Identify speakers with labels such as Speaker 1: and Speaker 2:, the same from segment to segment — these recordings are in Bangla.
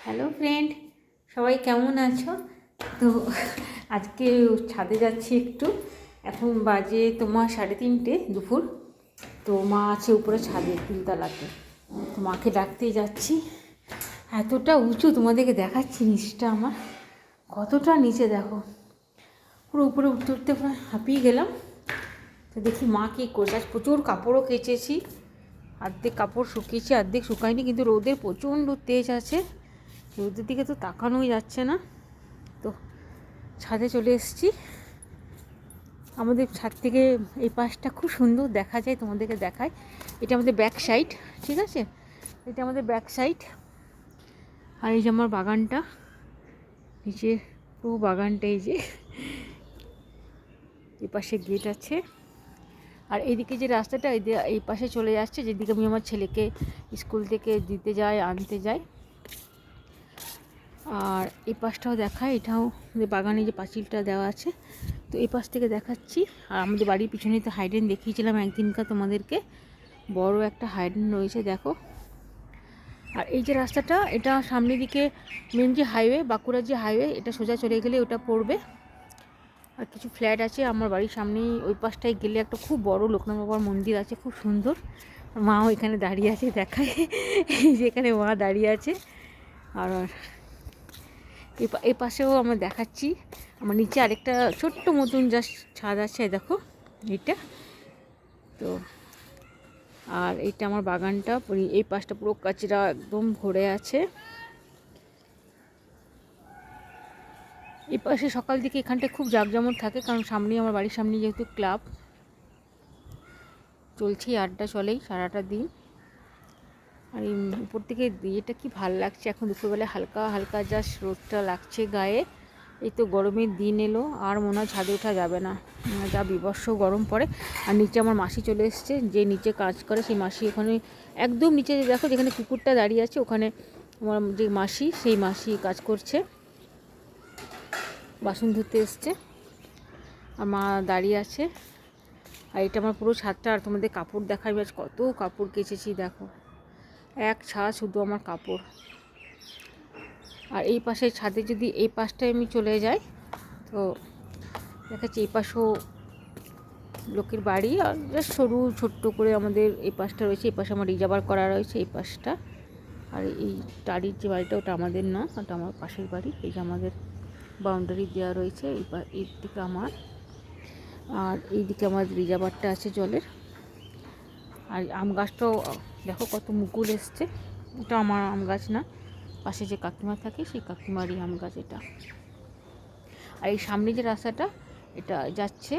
Speaker 1: হ্যালো ফ্রেন্ড, সবাই কেমন আছো? তো আজকে ছাদে যাচ্ছি একটু। এখন বাজে তোমার 3:30 দুপুর। তো মা আছে উপরে ছাদে 3 তলাতে। তো মাকে ডাকতেই যাচ্ছি। এতটা উঁচু, তোমাদেরকে দেখাচ্ছি নিচটা আমার কতটা নিচে দেখো। পুরো উপরে উঠতে উঠতে পুরো হাঁপিয়ে গেলাম। তো দেখি মা কী করছে। আজ প্রচুর কাপড়ও কেচেছি, অর্ধেক কাপড় শুকিয়েছি, অর্ধেক শুকায়নি, কিন্তু রোদের প্রচণ্ড তেজ আছে, রোদের দিকে তো তাকানোই যাচ্ছে না। তো ছাদে চলে এসেছি। আমাদের ছাদ থেকে এই পাশটা খুব সুন্দর দেখা যায়, তোমাদেরকে দেখায়। এটা আমাদের ব্যাক সাইড, ঠিক আছে? এটা আমাদের ব্যাক সাইড। আর এই যে আমার বাগানটা, নিচে পুরো বাগানটা, এই যে এই পাশে গেট আছে। আর এইদিকে যে রাস্তাটা এই পাশে চলে যাচ্ছে, যেদিকে আমি আমার ছেলেকে স্কুল থেকে দিতে যাই, আনতে যাই। আর এই পাশটাও দেখায়, এটাও আমাদের বাগানে যে পাঁচিলটা দেওয়া আছে, তো এই পাশ থেকে দেখাচ্ছি। আর আমাদের বাড়ির পিছনে তো হাইডেন দেখিয়েছিলাম একদিনকার তোমাদেরকে, বড় একটা হাইডেন রয়েছে দেখো। আর এই যে রাস্তাটা, এটা সামনের দিকে মেন যে হাইওয়ে, বাঁকুড়ার যে হাইওয়ে, এটা সোজা চলে গেলে ওটা পড়বে। আর কিছু ফ্ল্যাট আছে আমার বাড়ির সামনেই। ওই পাশটায় গেলে একটা খুব বড় লোকনাথ বাবার মন্দির আছে, খুব সুন্দর। মাও এখানে দাঁড়িয়ে আছে, দেখায় যেখানে মা দাঁড়িয়ে আছে। আর এই পাশেও আমরা দেখাচ্ছি, আমার নিচে আরেকটা ছোট্ট মতন জাস্ট ছাদ আছে, দেখো এইটা। তো আর এইটা আমার বাগানটা, এই পাশটা পুরো কাচরা একদম ভরে আছে। এই পাশে সকাল দিকে এখানটা খুব জাঁকজমক থাকে, কারণ সামনেই আমার বাড়ির সামনে যেহেতু ক্লাব চলছেই, আড্ডা চলেই সারাটা দিন। আর এই উপর থেকে দিয়েটা কি ভাল লাগছে, এখন দুপুরবেলায় হালকা হালকা জাস্ট রোদটা লাগছে গায়ে। এই তো গরমের দিন এলো, আর মনে হয় ছাদে ওঠা যাবে না, যা বিভৎস গরম পড়ে। আর নিচে আমার মাসি চলে এসছে, যে নিচে কাজ করে সেই মাসি ওখানে একদম নিচে দেখো, যেখানে কুকুরটা দাঁড়িয়ে আছে, ওখানে আমার যে মাসি, সেই মাসি কাজ করছে, বাসন ধুতে এসছে। আর মা দাঁড়িয়ে আছে। আর এটা আমার পুরো ছাদটা। আর তোমাদের কাপড় দেখাই, আজ কত কাপড় কেচেছি দেখো, এক ছাদ শুধু আমার কাপড়। আর এই পাশে ছাদে যদি এই পাশটায় আমি চলে যাই, তো দেখাচ্ছি এই পাশেও লোকের বাড়ি, আর জাস্ট সরু ছোট্ট করে আমাদের এই পাশটা রয়েছে। এই পাশে আমার রিজার্ভার করা রয়েছে এই পাশটা। আর এই টালির যে বাড়িটা, ওটা আমাদের না, ওটা আমার পাশের বাড়ি। এই যে আমাদের বাউন্ডারি দেওয়া রয়েছে, এই দিকে আমার, আর এইদিকে আমার রিজার্ভারটা আছে জলের। আর আম গাছটাও দেখো কত মুকুল এসছে। এটা আমার আম গাছ না, পাশে যে কাকিমা থাকে সেই কাকিমারই আম গাছ এটা। আর এই সামনে যে রাস্তাটা এটা যাচ্ছে,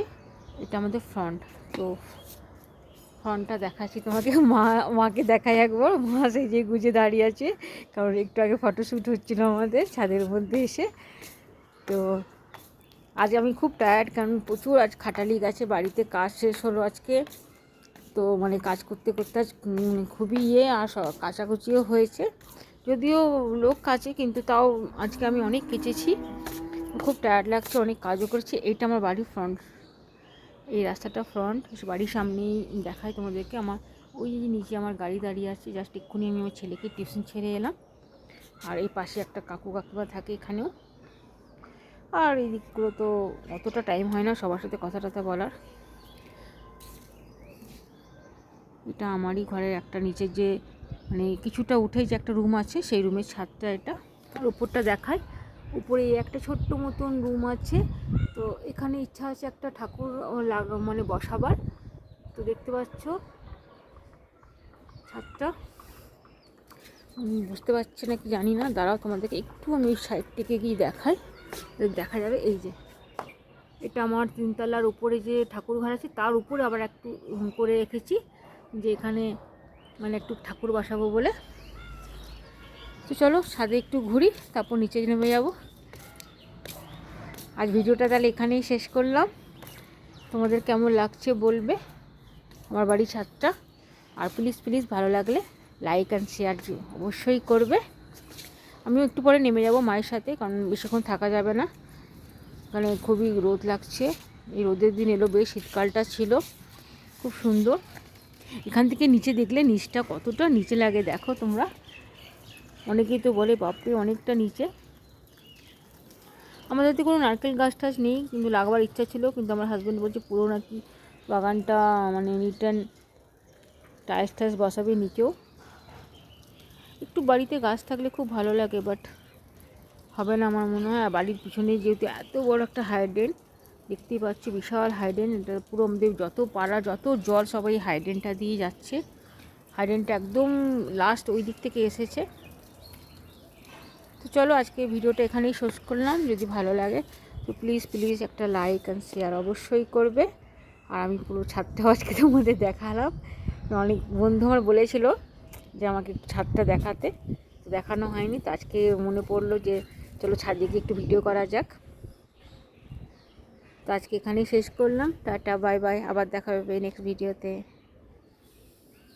Speaker 1: এটা আমাদের ফ্রন্ট। তো ফ্রন্টটা দেখাচ্ছি তোমাকে, মাকে দেখাই একবার। মা সেই যে গুজে দাঁড়িয়ে আছে, কারণ একটু আগে ফটোশ্যুট হচ্ছিল আমাদের ছাদের মধ্যে এসে। তো আজ আমি খুব টায়ার্ড, কারণ প্রচুর আজ খাটালি গেছে, বাড়িতে কাজ শেষ হলো আজকে। তো মানে কাজ করতে করতে আজ খুবই আর কাচাকুচিও হয়েছে, যদিও লোক কাছে, কিন্তু তাও আজকে আমি অনেক কেচেছি, খুব টায়ার্ড লাগছে, অনেক কাজও করেছি। এইটা আমার বাড়ির ফ্রন্ট, এই রাস্তাটা ফ্রন্ট, বাড়ির সামনেই দেখায় তোমাদেরকে। আমার ওই নিচে আমার গাড়ি দাঁড়িয়ে আছে, জাস্ট এক্ষুনি আমি আমার ছেলেকে টিউশন ছেড়ে এলাম। আর এই পাশে একটা কাকু কাকিমা থাকে এখানেও। আর এই দিকগুলো তো অতটা টাইম হয় না সবার সাথে কথা টথা বলার। এটা আমারই ঘরের একটা নিচের যে মানে কিছুটা উঠেই যে একটা রুম আছে, সেই রুমের ছাদটা এটা। আর উপরটা দেখায়, উপরে একটা ছোট্ট মতন রুম আছে। তো এখানে ইচ্ছা আছে একটা ঠাকুর মানে বসাবার। তো দেখতে পাচ্ছ ছাদটা, বুঝতে পারছি না কি জানি না, দাঁড়াও তোমাদেরকে একটু আমি ওই সাইড থেকে গিয়ে দেখাই, দেখা যাবে। এই যে এটা আমার 3 তলার উপরে যে ঠাকুর ঘর আছে, তার উপরে আবার একটু করে রেখেছি, যে এখানে মানে একটু ঠাকুর বসাবো বলে। তো চলো ছাদে একটু ঘুরি, তারপর নিচে নেমে যাব। আজ ভিডিওটা তাহলে এখানেই শেষ করলাম। তোমাদের কেমন লাগছে বলবে আমার বাড়ির ছাদটা। আর প্লিজ প্লিজ ভালো লাগলে লাইক অ্যান্ড শেয়ার অবশ্যই করবে। আমিও একটু পরে নেমে যাব মায়ের সাথে, কারণ বেশিক্ষণ থাকা যাবে না, কারণ খুবই রোদ লাগছে। এই রোদের দিন এলো, বেশ শীতকালটা ছিল খুব সুন্দর। এখান থেকে নিচে দেখলে নিচটা কতটা নিচে লাগে দেখো তোমরা। অনেকেই তো বলে বাপরে অনেকটা নিচে। আমাদের তো কোনো নারকেল গাছ টাছ নেই, কিন্তু লাগাবার ইচ্ছা ছিল, কিন্তু আমার হাজব্যান্ড বলছে পুরো নাকি বাগানটা মানে নিট অ্যান্ড টাইলস টাইলস বসাবে নিচেও। একটু বাড়িতে গাছ থাকলে খুব ভালো লাগে, বাট হবে না আমার মনে হয়। আর বাড়ির পিছনে যেহেতু এত বড় একটা হাইড্রেন দেখতেই পাচ্ছি, বিশাল হাইড্রেন, এটা পুরো আমাদের যত পাড়া যত জল সবাই হাইড্রেনটা দিয়ে যাচ্ছে। হাইড্রেনটা একদম লাস্ট ওই দিক থেকে এসেছে। তো চলো আজকে ভিডিওটা এখানেই শেষ করলাম। যদি ভালো লাগে তো প্লিজ প্লিজ একটা লাইক অ্যান্ড শেয়ার অবশ্যই করবে। আর আমি পুরো ছাদটাও আজকে তোমাদের দেখালাম। অনেক বন্ধু আমার বলেছিল যে আমাকে একটু ছাদটা দেখাতে, তো দেখানো হয়নি। তো আজকে মনে পড়লো যে চলো ছাদে গিয়ে একটু ভিডিও করা যাক। তো আজকে এখানেই শেষ করলাম। টাটা বাই বাই, আবার দেখা হবে নেক্সট ভিডিওতে।